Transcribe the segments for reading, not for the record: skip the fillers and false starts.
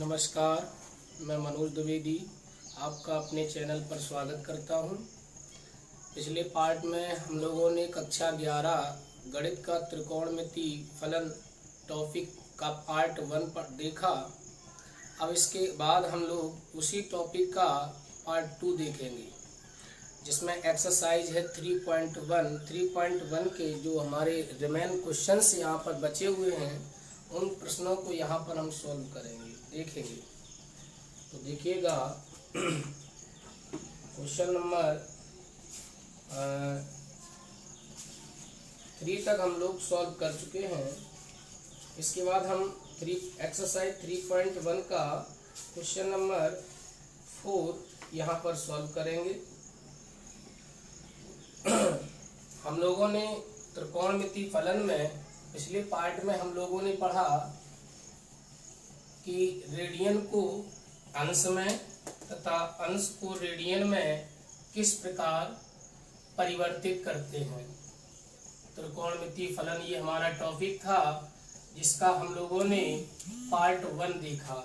नमस्कार, मैं मनोज द्विवेदी आपका अपने चैनल पर स्वागत करता हूं। पिछले पार्ट में हम लोगों ने कक्षा 11 गणित का त्रिकोणमिति फलन टॉपिक का पार्ट 1 पर देखा। अब इसके बाद हम लोग उसी टॉपिक का पार्ट 2 देखेंगे, जिसमें एक्सरसाइज है 3.1 के जो हमारे रिमेन क्वेश्चंस यहाँ पर बचे हुए हैं उन प्रश्नों को यहाँ पर हम सॉल्व करेंगे, देखेंगे। तो देखिएगा, क्वेश्चन नंबर 3 तक हम लोग सॉल्व कर चुके हैं। इसके बाद हम एक्सरसाइज 3.1 का क्वेश्चन नंबर 4 यहाँ पर सॉल्व करेंगे। हम लोगों ने त्रिकोणमिति फलन में पिछले पार्ट में हम लोगों ने पढ़ा कि रेडियन को अंश में तथा अंश को रेडियन में किस प्रकार परिवर्तित करते हैं। त्रिकोणमिति फलन ये हमारा टॉपिक था, जिसका हम लोगों ने पार्ट 1 देखा।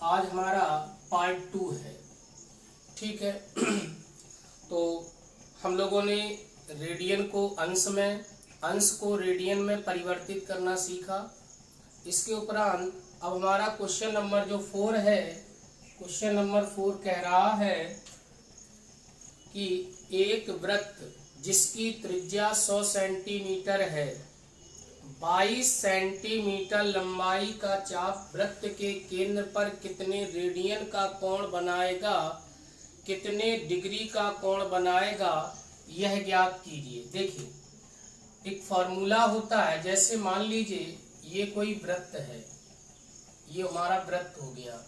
आज हमारा पार्ट 2 है, ठीक है। तो हम लोगों ने रेडियन को अंश में, अंश को रेडियन में परिवर्तित करना सीखा। इसके उपरांत अब हमारा क्वेश्चन नंबर जो 4 है, क्वेश्चन नंबर 4 कह रहा है कि एक वृत्त जिसकी त्रिज्या 100 सेंटीमीटर है, 22 सेंटीमीटर लंबाई का चाप वृत्त के केंद्र पर कितने रेडियन का कोण बनाएगा, कितने डिग्री का कोण बनाएगा, यह ज्ञात कीजिए। देखिए, एक फॉर्मूला होता है। जैसे मान लीजिए ये कोई वृत्त है, ये हमारा वृत्त हो गया।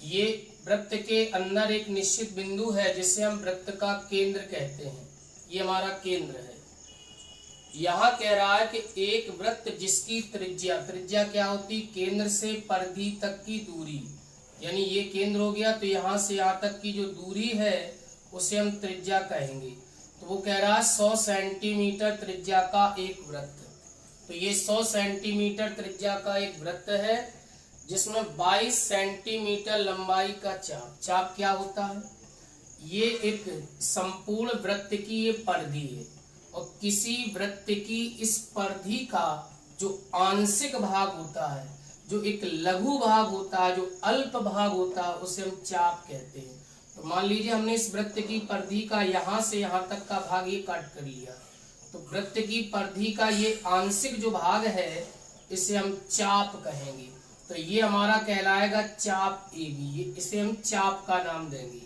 ये वृत्त के अंदर एक निश्चित बिंदु है जिसे हम वृत्त का केंद्र कहते हैं। ये हमारा केंद्र है। यहाँ कह रहा है कि एक वृत्त जिसकी त्रिज्या, त्रिज्या क्या होती, केंद्र से परिधि तक की दूरी, यानी ये केंद्र हो गया, तो यहाँ से यहाँ तक की जो दूरी है उसे हम त्रिज्या कहेंगे। तो वो कह रहा है 100 सेंटीमीटर त्रिज्या का एक वृत्त। तो ये 100 सेंटीमीटर त्रिज्या का एक वृत्त है जिसमें 22 सेंटीमीटर लंबाई का चाप। चाप क्या होता है? ये एक संपूर्ण वृत्त की ये परिधि है, और किसी वृत्त की इस परिधि का जो आंशिक भाग होता है, जो एक लघु भाग होता है, जो अल्प भाग होता है, उसे हम चाप कहते हैं। तो मान लीजिए हमने इस वृत्त की परिधि का यहाँ से यहाँ तक का भाग ये काट कर लिया, तो वृत्त की परिधि का ये आंशिक जो भाग है इसे हम चाप कहेंगे। तो ये हमारा कहलाएगा चाप AB। इसे हम चाप का नाम देंगे।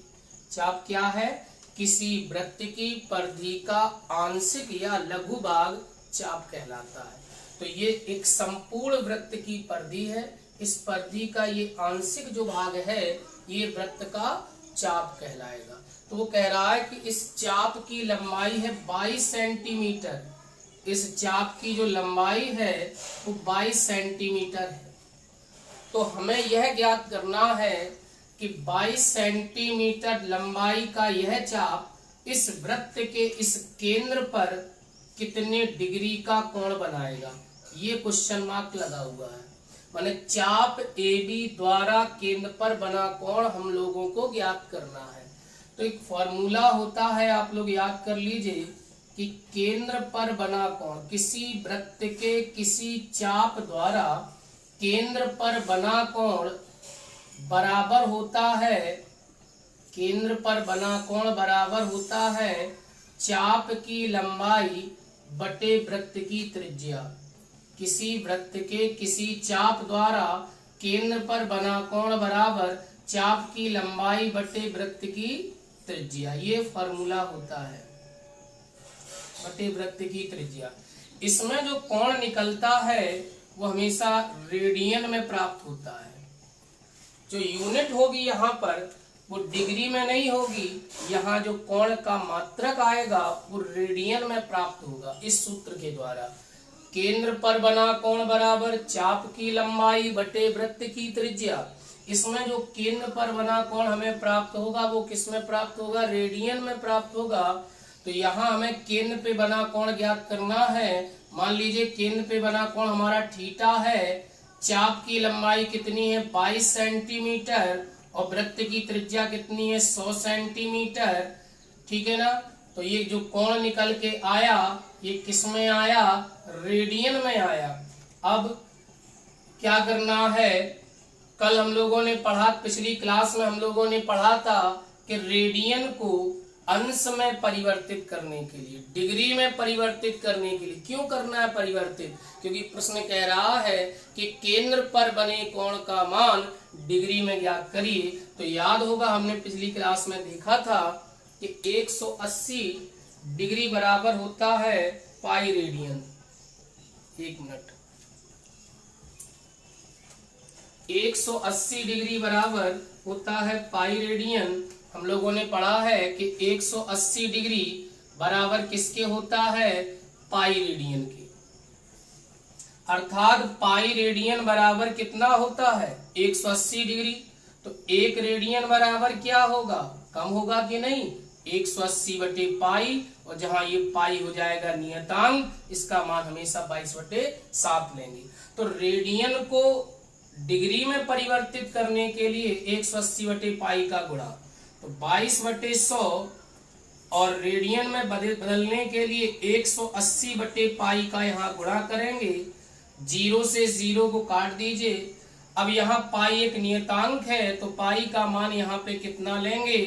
चाप क्या है? किसी वृत्त की परिधि का आंशिक या लघु भाग चाप कहलाता है। तो ये एक संपूर्ण वृत्त की परिधि है। इस परिधि का ये आंशिक जो भाग है ये वृत्त का चाप कहलाएगा। तो वो कह रहा है कि इस चाप की लंबाई है 22 सेंटीमीटर। इस चाप की जो लंबाई है वो 22 सेंटीमीटर है। तो हमें यह ज्ञात करना है कि 22 सेंटीमीटर लंबाई का यह चाप इस वृत्त के इस केंद्र पर कितने डिग्री का कोण बनाएगा। ये क्वेश्चन मार्क लगा हुआ है, माने चाप AB द्वारा केंद्र पर बना कोण हम लोगों को ज्ञात करना है। तो एक फॉर्मूला होता है, आप लोग याद कर लीजिए कि केंद्र पर बना कोण, किसी वृत्त के किसी चाप द्वारा केंद्र पर बना कोण बराबर होता है, केंद्र पर बना कोण बराबर होता है चाप की लंबाई बटे वृत्त की त्रिज्या। किसी वृत्त के किसी चाप द्वारा केंद्र पर बना कोण बराबर चाप की लंबाई बटे वृत्त की त्रिज्या। ये फॉर्मूला होता है, बटे वृत्त की त्रिज्या। इसमें जो कोण निकलता है वो हमेशा रेडियन में प्राप्त होता है। जो यूनिट होगी यहाँ पर वो डिग्री में नहीं होगी, यहाँ जो कोण का मात्रक आएगा वो रेडियन में प्राप्त होगा। इस सूत्र के द्वारा केंद्र पर बना कोण बराबर चाप की लंबाई बटे वृत्त की त्रिज्या। इसमें जो केंद्र पर बना कोण हमें प्राप्त होगा वो किस में प्राप्त होगा? रेडियन में प्राप्त होगा। तो यहाँ हमें केंद्र पे बना कोण ज्ञात करना है। मान लीजिए केंद्र पे बना कोण हमारा थीटा है, चाप की लंबाई कितनी है 22 सेंटीमीटर और वृत्त की त्रिज्या कितनी है 100 सेंटीमीटर, ठीक है ना। तो ये जो कोण निकल के आया ये किस में आया, रेडियन में आया। अब क्या करना है, कल हम लोगों ने पढ़ा, पिछली क्लास में हम लोगों ने पढ़ा था कि रेडियन को अंश में परिवर्तित करने के लिए, डिग्री में परिवर्तित करने के लिए क्यों करना है परिवर्तित, क्योंकि प्रश्न कह रहा है कि केंद्र पर बने कोण का मान डिग्री में ज्ञात करिए। तो याद होगा हमने पिछली क्लास में देखा था कि 180 डिग्री बराबर होता है पाई रेडियन। एक मिनट, 180 डिग्री बराबर होता है पाई रेडियन। हम लोगों ने पढ़ा है कि 180 डिग्री बराबर किसके होता है, पाई रेडियन के। अर्थात पाई रेडियन बराबर कितना होता है 180 डिग्री। तो एक रेडियन बराबर क्या होगा, कम होगा कि नहीं, 180 बटे पाई, और जहां ये पाई हो जाएगा नियतांक, इसका मान हमेशा 22/7 लेंगे। तो रेडियन को डिग्री में परिवर्तित करने के लिए 180 बटे पाई का गुणा, तो 22/100, और रेडियन में बदलने के लिए 180 बटे पाई का यहाँ गुणा करेंगे। 0 से 0 को काट दीजिए। अब यहाँ पाई एक नियतांक है तो पाई का मान यहाँ पे कितना लेंगे,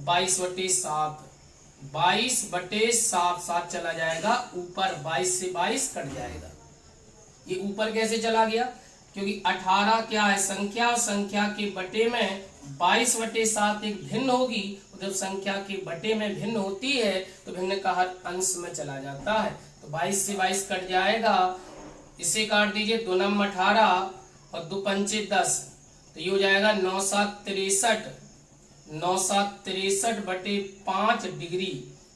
22/7। 22/7, 7 चला जाएगा ऊपर, 22 से 22 कट जाएगा। ये ऊपर कैसे चला गया, क्योंकि 18 क्या है संख्या, और संख्या के बटे में 22/7 एक भिन्न होगी। जब संख्या के बटे में भिन्न होती है तो भिन्न का हर अंश में चला जाता है। तो 22 से 22 कट जाएगा, इसे काट दीजिए, 2 नम 18 और 2 पंचे 10, तो ये हो जाएगा 9 7 63, 9 7 63 बटे 5 डिग्री।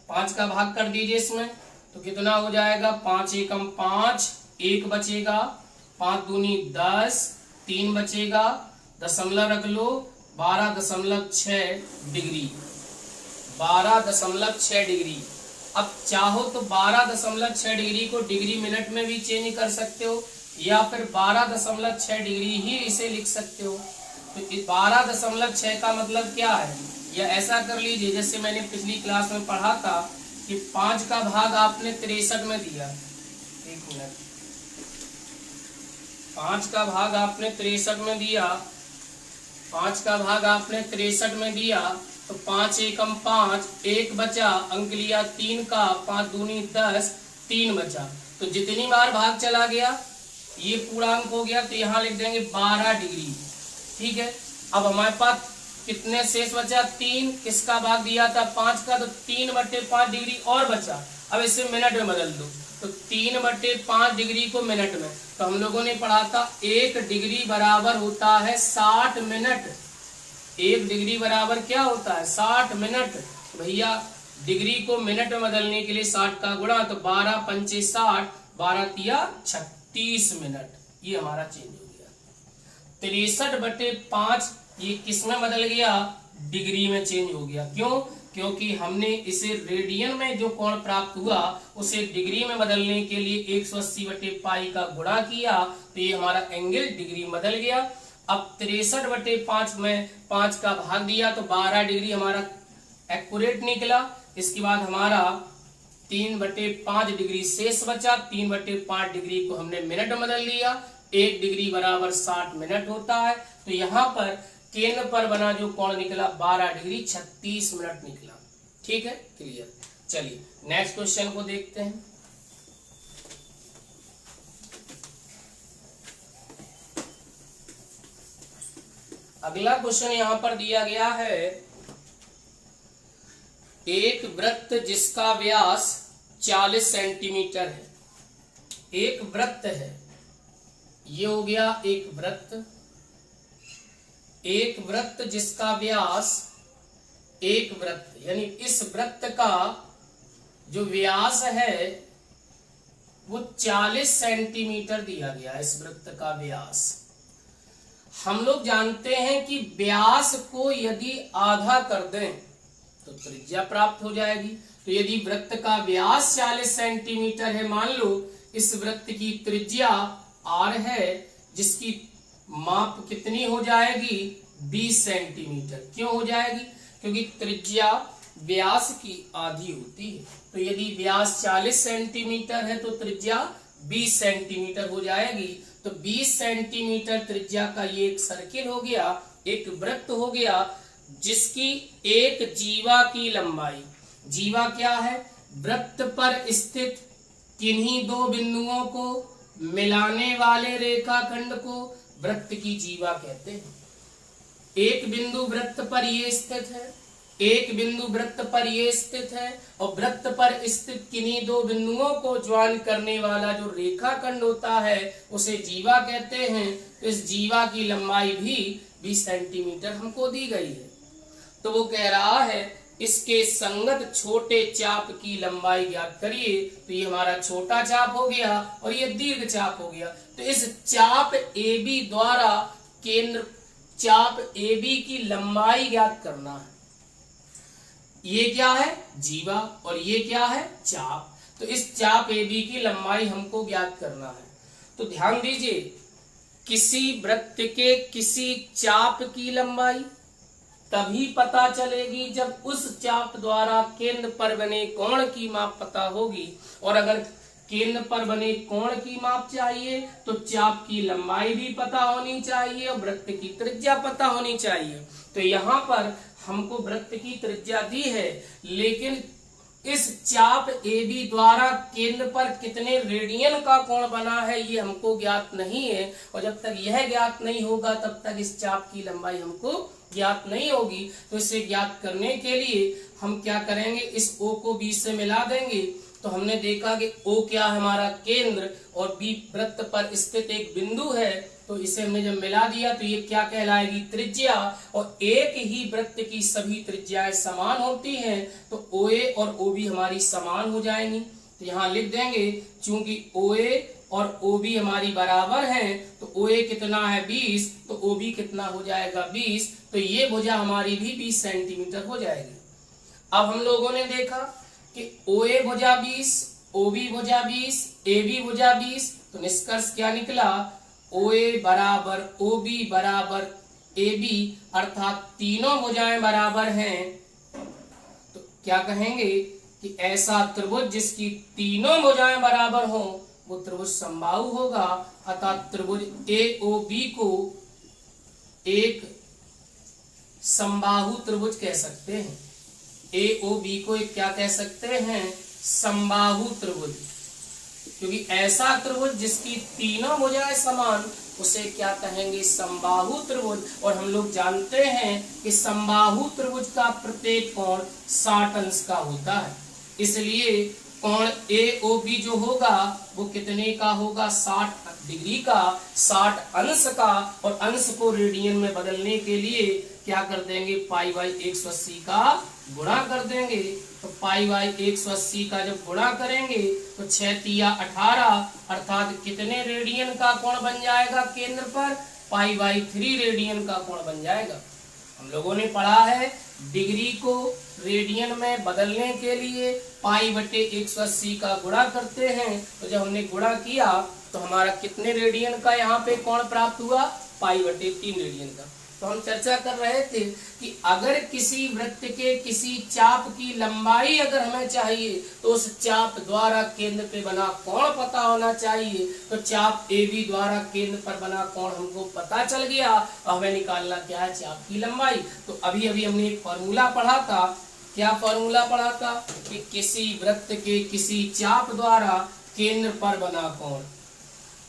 5 का भाग कर दीजिए इसमें, तो कितना हो जाएगा, 5 एकम 5, 1 बचेगा, 5 दूनी 10, 3 बचेगा, दशमलव रख लो, 12.6 डिग्री, 12.6 डिग्री। अब चाहो तो 12.6 डिग्री को डिग्री मिनट में भी चेंज कर सकते हो, या फिर 12.6 डिग्री ही इसे लिख सकते हो। तो 12.6 का मतलब क्या है, या ऐसा कर लीजिए जैसे मैंने पिछली क्लास में पढ़ा था कि 5 का भाग आपने 63 में दिया। एक मिनट, 5 का भाग आपने 63 में दिया, 5 का भाग आपने 63 में दिया, तो 5 एकम 5, 1 बचा, अंक लिया 3 का, 5 दूनी 10, 3 बचा। तो जितनी बार भाग चला गया ये पूर्णांक हो गया, तो यहाँ लिख देंगे 12 डिग्री, ठीक है। अब हमारे पास कितने शेष बचा, 3, किसका भाग दिया था 5 का, तो 3/5 डिग्री और बचा। अब इसे मिनट में बदल दो, तो 3/5 डिग्री को मिनट में, तो हम लोगों ने पढ़ा था 1 डिग्री बराबर होता है 60 मिनट। 1 डिग्री बराबर क्या होता है 60 मिनट। भैया डिग्री को मिनट में बदलने के लिए 60 का गुणा, तो 12 पंचे 60, 12 तिया 36 मिनट, ये हमारा चेंज हो गया। 63/5 ये किस में बदल गया, डिग्री में चेंज हो गया। क्यों, क्योंकि हमने इसे रेडियन में जो कोण प्राप्त हुआ उसे डिग्री में बदलने के लिए 180 बटे पाई का गुणा किया, तो ये हमारा एंगल डिग्री बदल गया। अब 63/5 में 5 का भाग दिया तो 12 डिग्री हमारा एक्यूरेट निकला। इसके बाद हमारा 3/5 डिग्री शेष बचा, 3/5 डिग्री को हमने मिनट में बदल लिया, 1 डिग्री बराबर 60 मिनट होता है। तो यहाँ पर केंद्र पर बना जो कोण निकला 12 डिग्री 36 मिनट निकला। ठीक है, क्लियर। चलिए नेक्स्ट क्वेश्चन को देखते हैं। अगला क्वेश्चन यहां पर दिया गया है, एक वृत्त जिसका व्यास 40 सेंटीमीटर है। एक वृत्त है, ये हो गया एक वृत्त। एक वृत्त जिसका व्यास, एक वृत्त यानी इस वृत्त का जो व्यास है वो 40 सेंटीमीटर दिया गया। इस वृत्त का व्यास हम लोग जानते हैं कि व्यास को यदि आधा कर दें तो त्रिज्या प्राप्त हो जाएगी। तो यदि वृत्त का व्यास 40 सेंटीमीटर है, मान लो इस वृत्त की त्रिज्या r है, जिसकी माप कितनी हो जाएगी 20 सेंटीमीटर। क्यों हो जाएगी? क्योंकि त्रिज्या व्यास की आधी होती है। तो यदि व्यास 40 सेंटीमीटर है तो त्रिज्या 20 सेंटीमीटर हो जाएगी। तो 20 सेंटीमीटर त्रिज्या का ये एक सर्किल हो गया, एक वृत्त हो गया, जिसकी एक जीवा की लंबाई, जीवा क्या है? वृत्त पर स्थित किन्हीं दो बिंदुओं को मिलाने वाले रेखाखंड को वृत्त की जीवा कहते हैं। एक बिंदु वृत्त पर ये स्थित है, एक बिंदु वृत्त पर ये स्थित है, और वृत्त पर स्थित किन्हीं दो बिंदुओं को ज्वाइन करने वाला जो रेखाखंड होता है उसे जीवा कहते हैं। तो इस जीवा की लंबाई भी 20 सेंटीमीटर हमको दी गई है। तो वो कह रहा है इसके संगत छोटे चाप की लंबाई ज्ञात करिए। तो ये हमारा छोटा चाप हो गया और ये दीर्घ चाप हो गया। तो इस चाप AB द्वारा केंद्र चाप AB की लंबाई ज्ञात करना है। ये क्या है? जीवा, और ये क्या है? चाप। तो इस चाप AB की लंबाई हमको ज्ञात करना है। तो ध्यान दीजिए, किसी वृत्त के किसी चाप की लंबाई तभी पता चलेगी जब उस चाप द्वारा केंद्र पर बने कोण की माप पता होगी। और अगर केंद्र पर बने कोण की माप चाहिए तो चाप की लंबाई भी पता होनी चाहिए और वृत्त की त्रिज्या पता होनी चाहिए। तो यहाँ पर हमको वृत्त की त्रिज्या दी है, लेकिन इस चाप AB द्वारा केंद्र पर कितने रेडियन का कोण बना है ये हमको ज्ञात नहीं है। और जब तक यह ज्ञात नहीं होगा तब तक इस चाप की लंबाई हमको ज्ञात नहीं होगी। तो इसे ज्ञात करने के लिए हम क्या करेंगे? इस O को B से मिला देंगे। तो हमने देखा कि O क्या है? हमारा केंद्र, और B वृत्त पर स्थित एक बिंदु है। तो इसे हमने जब मिला दिया तो ये क्या कहलाएगी? त्रिज्या। और एक ही वृत्त की सभी त्रिज्याएं समान होती हैं, तो OA और OB हमारी समान हो जाएंगी। तो यहाँ लिख देंगे, चूंकि OA और OB हमारी बराबर हैं, तो OA कितना है? 20, तो OB कितना हो जाएगा? 20। तो ये भुजा हमारी भी 20 सेंटीमीटर हो जाएगी। अब हम लोगों ने देखा कि OA भुजा 20, OB भुजा 20, AB भुजा 20। तो निष्कर्ष क्या निकला? OA बराबर OB बराबर AB, अर्थात तीनों भुजाएं बराबर हैं। तो क्या कहेंगे कि ऐसा त्रिभुज जिसकी तीनों भुजाएं बराबर हों वो त्रिभुज समबाहु होगा। अर्थात त्रिभुज AOB को एक समबाहु त्रिभुज कह सकते हैं। AOB को एक क्या कह सकते हैं? समबाहु त्रिभुज। क्योंकि ऐसा त्रिभुज जिसकी तीनों भुजाएं समान उसे क्या कहेंगे? समबाहु त्रिभुज। और हम लोग जानते हैं कि समबाहु त्रिभुज का प्रत्येक कोण 60 अंश का होता है। इसलिए कोण AOB जो होगा वो कितने का होगा? 60 डिग्री का, 60 अंश का। और अंश को रेडियन में बदलने के लिए क्या कर देंगे? π/180 का गुणा कर देंगे। तो π/180 का जब गुणा करेंगे तो 6 तिया 18, अर्थात कितने रेडियन का कोण बन जाएगा केंद्र पर? π/3 रेडियन का कोण बन जाएगा। हम लोगों ने पढ़ा है डिग्री को रेडियन में बदलने के लिए π/180 का गुणा करते हैं। तो जब हमने गुणा किया तो हमारा कितने रेडियन का यहाँ पे कोण प्राप्त हुआ? π/3 रेडियन का। तो हम चर्चा कर रहे थे कि अगर किसी वृत्त के किसी चाप की लंबाई अगर हमें चाहिए तो उस चाप द्वारा केंद्र पे बना कोण पता होना चाहिए। तो चाप AB द्वारा केंद्र पर बना कोण हमको पता चल गया। हमें निकालना क्या है? चाप की लंबाई। तो अभी अभी हमने एक फॉर्मूला पढ़ा था। क्या फॉर्मूला पढ़ा था? कि किसी वृत्त के किसी चाप द्वारा केंद्र पर बना कोण,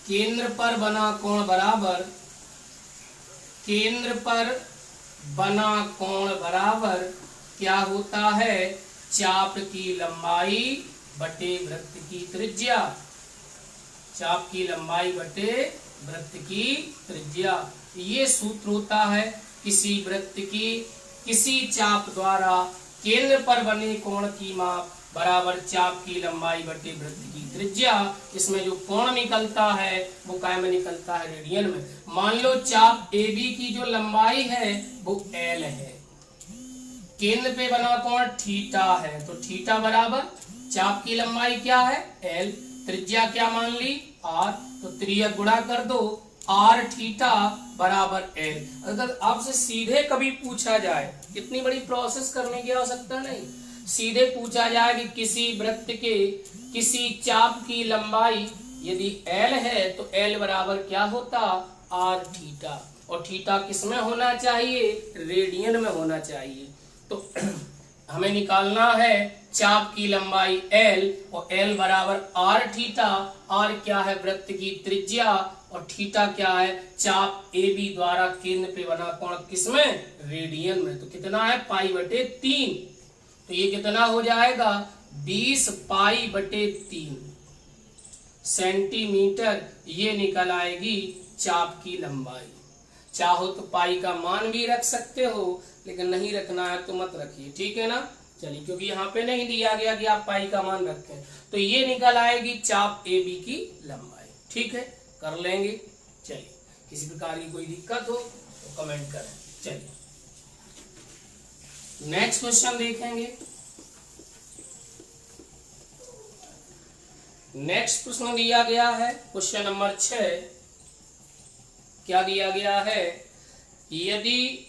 केंद्र पर बना कोण बराबर, केंद्र पर बना कोण बराबर क्या होता है? चाप की लंबाई बटे वृत्त की त्रिज्या। चाप की लंबाई बटे वृत्त की त्रिज्या, ये सूत्र होता है किसी वृत्त की किसी चाप द्वारा केंद्र पर बने कोण की माप बराबर चाप की लंबाई बटे वृत्त की त्रिज्या। इसमें जो कोण निकलता है वो काय में निकलता है? रेडियन में। मान लो चाप AB की जो लंबाई है वो L है, केंद्र पे बना कोण थीटा है, तो थीटा बराबर चाप की लंबाई क्या है? L, त्रिज्या क्या मान ली? R। तो त्रिज्या गुणा कर दो आर थीटा बराबर एल। अगर आपसे सीधे कभी पूछा जाए, इतनी बड़ी प्रोसेस करने की आवश्यकता नहीं, सीधे पूछा जाए कि किसी वृत्त के किसी चाप की लंबाई यदि एल है तो एल बराबर क्या होता, आर थीटा, और थीटा किसमें होना चाहिए, रेडियन में होना चाहिए। तो हमें निकालना है चाप की लंबाई एल, और एल बराबर आर थीटा। आर क्या है, वृत्त की त्रिज्या, और थीटा क्या है, चाप ए बी द्वारा केंद्र पे बना कोण, किसमें, रेडियन में। तो कितना है, पाई बटे 3। तो ये कितना हो जाएगा, 20 पाई बटे 3 सेंटीमीटर। ये निकल आएगी चाप की लंबाई। चाहो तो पाई का मान भी रख सकते हो, लेकिन नहीं रखना है तो मत रखिए, ठीक है ना। चलिए, क्योंकि यहाँ पे नहीं दिया गया कि आप पाई का मान रखें। तो ये निकल आएगी चाप ए बी की लंबाई, ठीक है, कर लेंगे। चलिए, किसी प्रकार की कोई दिक्कत हो तो कमेंट करें। चलिए नेक्स्ट क्वेश्चन देखेंगे। नेक्स्ट प्रश्न दिया गया है क्वेश्चन नंबर 6। क्या दिया गया है, यदि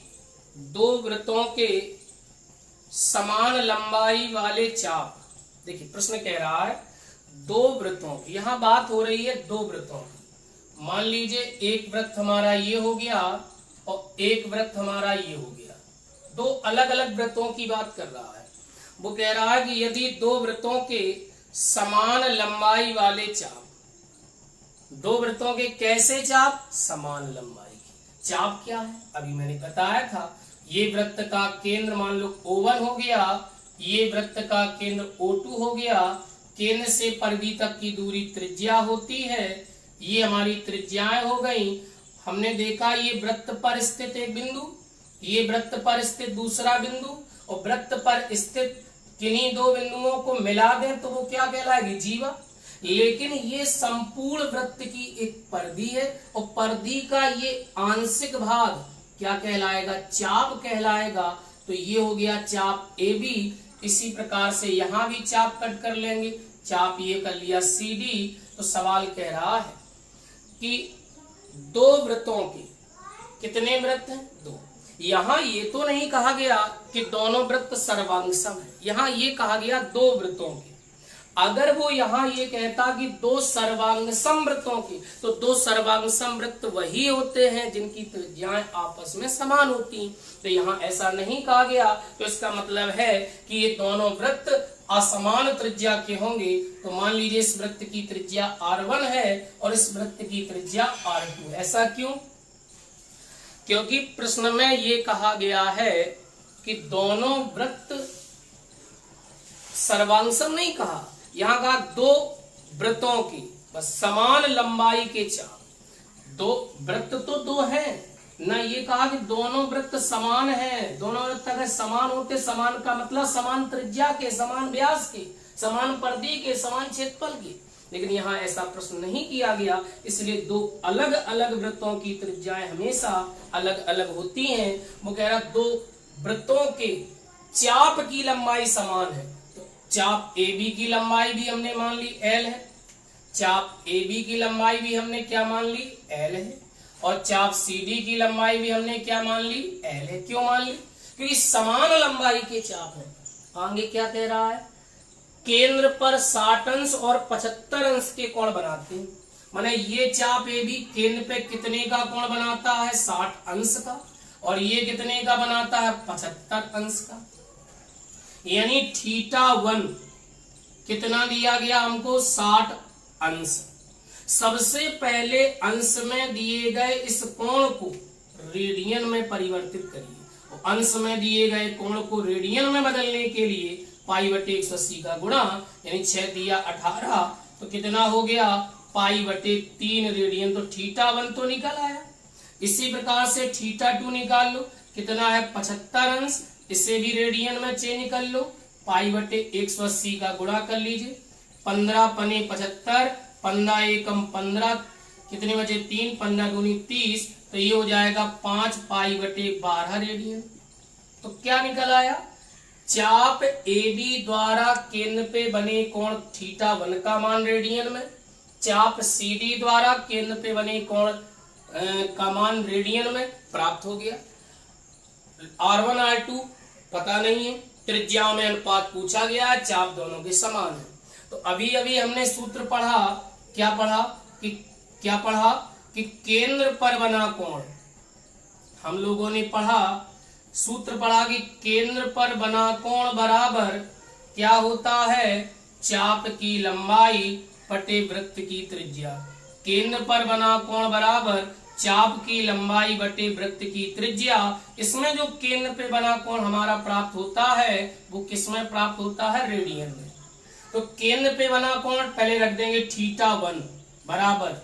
दो वृत्तों के समान लंबाई वाले चाप, देखिए प्रश्न कह रहा है दो वृत्तों की, यहां बात हो रही है दो वृत्तों की। मान लीजिए एक वृत्त हमारा ये हो गया और एक वृत्त हमारा ये हो गया, दो अलग अलग वृत्तों की बात कर रहा है। वो कह रहा है कि यदि दो वृत्तों के समान लंबाई वाले चाप, दो वृत्तों के कैसे चाप, समान लंबाई की। चाप क्या है, अभी मैंने बताया था, ये वृत्त का केंद्र मान लो O1 हो गया, ये वृत्त का केंद्र O2 हो गया। केंद्र से परिधि तक की दूरी त्रिज्या होती है, ये हमारी त्रिज्याएं हो गई। हमने देखा ये वृत्त पर स्थित एक बिंदु, ये वृत्त पर स्थित दूसरा बिंदु, और वृत्त पर स्थित किन्हीं दो बिंदुओं को मिला दें तो वो क्या कहलाएगी, जीवा। लेकिन ये संपूर्ण वृत्त की एक परिधि है, और परिधि का ये आंशिक भाग क्या कहलाएगा, चाप कहलाएगा। तो ये हो गया चाप ए बी। इसी प्रकार से यहां भी चाप कट कर लेंगे, चाप ये कर लिया सी डी। तो सवाल कह रहा है कि दो वृत्तों के कितने वृत्त हैं, दो। यहां ये तो नहीं कहा गया कि दोनों वृत्त सर्वांगसम है, यहां ये कहा गया दो वृत्तों के। अगर वो यहाँ ये कहता कि दो सर्वांगसम वृत्तों की, तो दो सर्वांगसम वृत्त वही होते हैं जिनकी त्रिज्याएं आपस में समान होती। तो यहाँ ऐसा नहीं कहा गया, तो इसका मतलब है कि ये दोनों वृत्त असमान त्रिज्या के होंगे। तो मान लीजिए इस वृत्त की त्रिज्या R1 है और इस वृत्त की त्रिज्या R2। ऐसा क्यों, क्योंकि प्रश्न में ये कहा गया है कि दोनों वृत्त सर्वांगसम नहीं कहा, यहाँ कहा दो वृत्तों की बस समान लंबाई के चाप। दो वृत्त तो दो हैं ना, ये कहा कि दोनों वृत्त समान हैं। दोनों वृत्त अगर समान होते, समान का मतलब समान त्रिज्या के, समान व्यास के, समान परिधि के, समान क्षेत्रफल के। लेकिन यहाँ ऐसा प्रश्न नहीं किया गया, इसलिए दो अलग अलग वृत्तों की त्रिज्याएं हमेशा अलग अलग होती हैं। वो कह रहा दो वृत्तों के चाप की लंबाई समान है। चाप ए बी की लंबाई भी हमने मान ली एल है, चाप ए बी की लंबाई भी हमने क्या मान ली, एल है, और चाप सी डी की लंबाई भी हमने क्या मान ली, एल है। क्यों मान ली, क्योंकि समान लंबाई के चाप है। आगे क्या कह रहा है, केंद्र पर 60 अंश और 75 अंश के कोण बनाते हैं। माने ये चाप ए बी केंद्र पे कितने का कोण बनाता है, 60 अंश का, और ये कितने का बनाता है, 75 अंश का। यानी θ1 कितना दिया गया हमको, 60 अंश। सबसे पहले अंश में दिए गए इस कोण को रेडियन में परिवर्तित करिए, और अंश में दिए गए कोण को रेडियन में बदलने के लिए पाई बटे 180 का गुणा, यानी 6 दिया 18, तो कितना हो गया, पाई बटे 3 रेडियन। तो θ1 तो निकल आया। इसी प्रकार से θ2 निकाल लो, कितना है, 75 अंश। इसे भी रेडियन में चेंज कर लो, पाई बटे 180 का गुणा कर लीजिए, 15 पने 75, 15 एकम 15, कितने बचे 3, 15 दूनी 30, तो ये हो जाएगा 5 पाई बटे 12 रेडियन। तो क्या निकल आया, चाप ए बी द्वारा केंद्र पे बने कोण θ1 का मान रेडियन में, चाप सी डी द्वारा केंद्र पे बने कोण का मान रेडियन में प्राप्त हो गया। R1 R2 पता नहीं है, त्रिज्याओं में अनुपात पूछा गया, चाप दोनों के समान है। तो अभी अभी हमने सूत्र पढ़ा, क्या पढ़ा कि केंद्र पर बना कोण, हम लोगों ने पढ़ा, सूत्र पढ़ा कि केंद्र पर बना कोण बराबर क्या होता है, चाप की लंबाई बटे वृत्त की त्रिज्या। केंद्र पर बना कोण बराबर चाप की लंबाई बटे वृत्त की त्रिज्या। इसमें जो केंद्र पे बना कोण हमारा प्राप्त होता है वो किसमें प्राप्त होता है, रेडियन में। तो केंद्र पे बना कोण पहले रख देंगे θ1 बराबर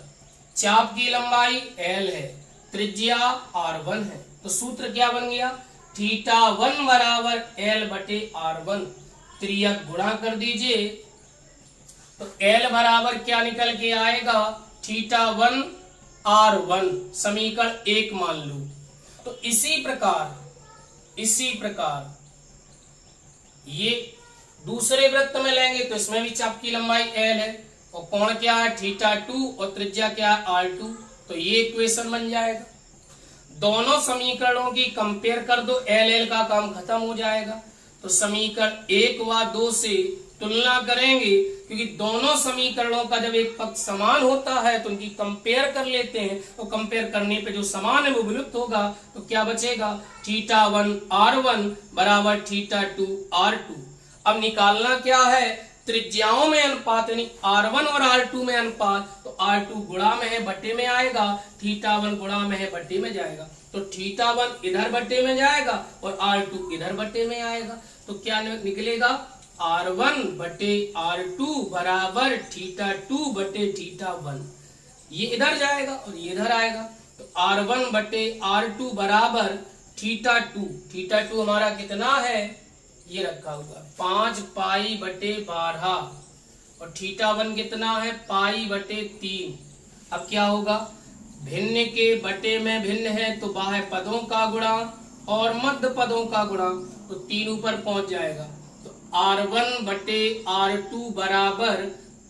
चाप की लंबाई l है, त्रिज्या r1 है। तो सूत्र क्या बन गया, θ1 बराबर l बटे r1, त्रियक गुणा कर दीजिए तो l बराबर क्या निकल के आएगा, θ1 r1, समीकरण 1 मान लो। तो इसी प्रकार ये दूसरे वृत्त में लेंगे तो इसमें भी चाप की लंबाई l है और कोण क्या है θ2 और त्रिज्या क्या है r2। तो ये इक्वेशन बन जाएगा। दोनों समीकरणों की कंपेयर कर दो, l का काम खत्म हो जाएगा। तो समीकरण 1 व 2 से तुलना करेंगे, क्योंकि दोनों समीकरणों का जब एक पक्ष समान होता है तो उनकी कंपेयर कर लेते हैं। तो कंपेयर करने पे जो समान है वो विलुप्त होगा, तो क्या बचेगा, θ1 r1 बराबर θ2 r2। अब निकालना क्या है, त्रिज्याओं में अनुपात, यानी r1 और r2 में अनुपात। तो r2 गुणा में है बटे में आएगा, θ1 गुणा में है बटे में जाएगा। तो θ1 इधर बटे में जाएगा और r2 इधर बटे में आएगा। तो क्या निकलेगा, r1 बटे r2 बराबर θ2 बटे θ1। ये इधर जाएगा और ये इधर आएगा। तो r1 बटे r2 बराबर θ2 हमारा कितना है, ये रखा हुआ 5 पाई बटे 12 और θ1 कितना है, पाई बटे 3। अब क्या होगा, भिन्न के बटे में भिन्न है तो बाह्य पदों का गुणा और मध्य पदों का गुणा, तो 3 ऊपर पहुंच जाएगा। तो r1 बटे r2 बराबर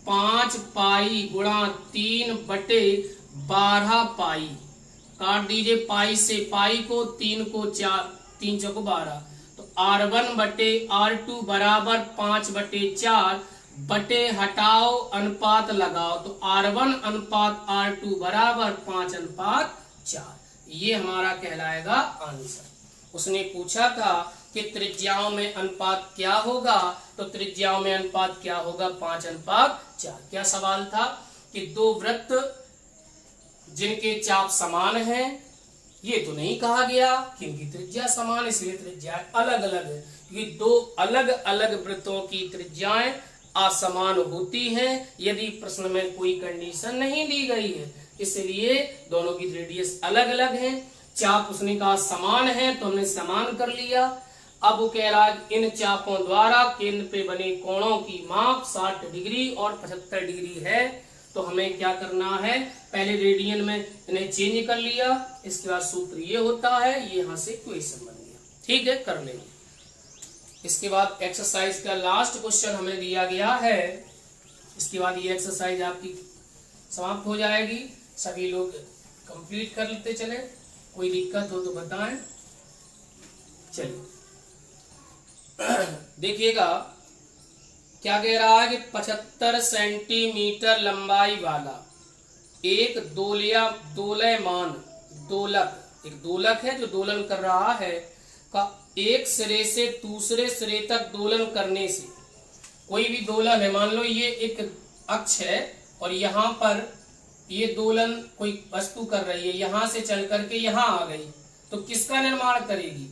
5 पाई गुणा 3 बटे 12 पाई। काट दीजिए पाई से पाई को, 3 को 4, 3 चौको 12। तो r1 बटे r2 बराबर 5 बटे 4 बटे हटाओ अनुपात लगाओ, तो r1 अनुपात r2 बराबर 5 अनुपात 4। ये हमारा कहलाएगा आंसर। उसने पूछा था कि त्रिज्याओं में अनुपात क्या होगा, तो त्रिज्याओं में अनुपात क्या होगा, 5 अनुपात 4। क्या सवाल था कि दो वृत्त जिनके चाप समान हैं, ये तो नहीं कहा गया कि इनकी त्रिज्या समान, इसलिए त्रिज्याएं अलग अलग है। क्योंकि दो अलग अलग वृत्तों की त्रिज्याएं असमान होती हैं यदि प्रश्न में कोई कंडीशन नहीं दी गई है, इसलिए दोनों की रेडियस अलग अलग है। चाप उसने कहा समान है तो हमने समान कर लिया। अब वो कह रहा है इन चापों द्वारा केंद्र पे बने कोणों की माप 60 डिग्री और 75 डिग्री है। तो हमें क्या करना है, पहले रेडियन में इन्हें चेंज कर लिया, इसके बाद सूत्र ये होता है, ये यहां से इक्वेशन बन गया। ठीक है, कर लेंगे। इसके बाद एक्सरसाइज का लास्ट क्वेश्चन हमें दिया गया है, इसके बाद ये एक्सरसाइज आपकी समाप्त हो जाएगी। सभी लोग कंप्लीट कर लेते चले, कोई दिक्कत हो तो बताएं। चलिए देखिएगा क्या कह रहा है कि 75 सेंटीमीटर लंबाई वाला एक दोलयमान दोलक, एक दोलक है जो दोलन कर रहा है, का एक सिरे से दूसरे सिरे तक दोलन करने से, कोई भी दोलन है, मान लो ये एक अक्ष है और यहाँ पर ये दोलन कोई वस्तु कर रही है, यहां से चल करके यहां आ गई, तो किसका निर्माण करेगी,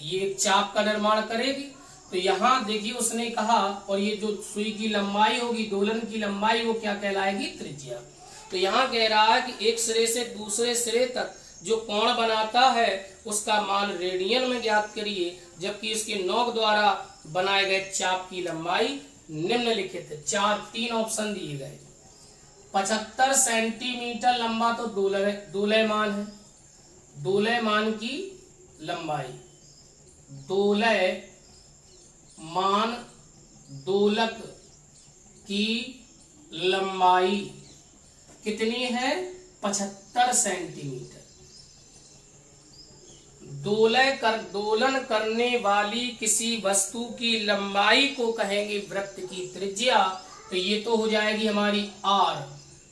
ये एक चाप का निर्माण करेगी। तो यहाँ देखिए उसने कहा, और ये जो सुई की लंबाई होगी, दोलन की लंबाई, वो क्या कहलाएगी, त्रिज्या। तो यहाँ कह रहा है कि एक सिरे से दूसरे सिरे तक जो कोण बनाता है उसका मान रेडियन में ज्ञात करिए, जबकि इसके नोक द्वारा बनाए गए चाप की लंबाई निम्नलिखित है। 3 ऑप्शन दिए गए। 75 सेंटीमीटर लंबा तो दोलयमान है, दोलयमान की लंबाई, दोलयमान दोलक की लंबाई कितनी है, 75 सेंटीमीटर। दोलन करने वाली किसी वस्तु की लंबाई को कहेंगे वृत्त की त्रिज्या। तो ये तो हो जाएगी हमारी आर,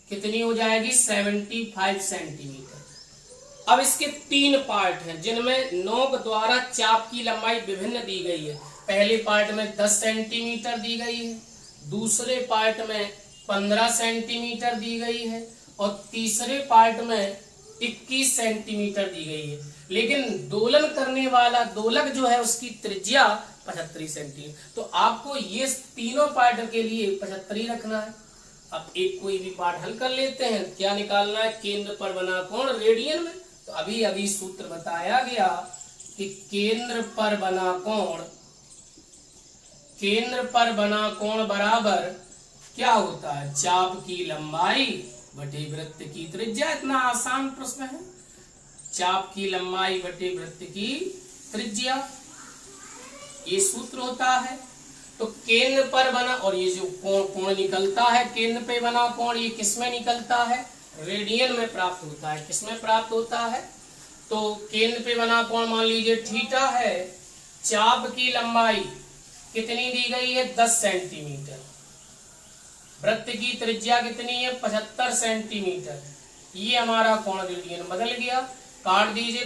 कितनी हो जाएगी 75 सेंटीमीटर। अब इसके 3 पार्ट हैं जिनमें नोक द्वारा चाप की लंबाई विभिन्न दी गई है। पहले पार्ट में 10 सेंटीमीटर दी गई है, दूसरे पार्ट में 15 सेंटीमीटर दी गई है और तीसरे पार्ट में 21 सेंटीमीटर दी गई है। लेकिन दोलन करने वाला दोलक जो है उसकी त्रिज्या 75 सेंटीमीटर। तो आपको ये तीनों पार्ट के लिए 75 रखना है। अब एक कोई भी पार्ट हल कर लेते हैं। क्या निकालना है? केंद्र पर बना कोण रेडियन में। तो अभी सूत्र बताया गया कि केंद्र पर बना कोण बराबर क्या होता है? चाप की लंबाई बटे वृत्त की त्रिज्या। इतना आसान प्रश्न है। चाप की लंबाई बटे वृत्त की त्रिज्या, ये सूत्र होता है। तो केंद्र पर बना, और ये जो कोण निकलता है केंद्र पे बना कोण, ये किसमें निकलता है? रेडियन में प्राप्त होता है। किसमें प्राप्त होता है? तो केंद्र पे बना कोण मान लीजिए थीटा है। चाप की लंबाई कितनी दी गई है? 10 सेंटीमीटर। वृत्त की त्रिज्या कितनी है? 75 सेंटीमीटर। ये हमारा कोण रेडियन बदल गया। काट दीजिए,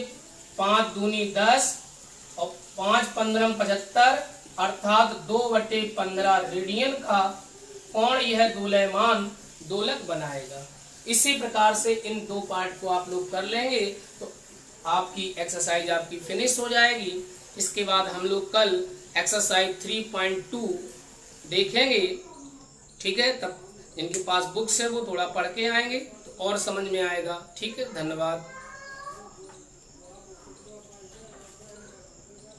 5 दूनी 10 और 5 15 75, अर्थात 2/15 रेडियन का कोण यह दोलयमान दोलक बनाएगा। इसी प्रकार से इन 2 पार्ट को आप लोग कर लेंगे तो आपकी एक्सरसाइज आपकी फिनिश हो जाएगी। इसके बाद हम लोग कल एक्सरसाइज 3.2 देखेंगे। ठीक है, तब जिनके पास बुक्स है वो थोड़ा पढ़ के आएंगे तो और समझ में आएगा। ठीक है, धन्यवाद।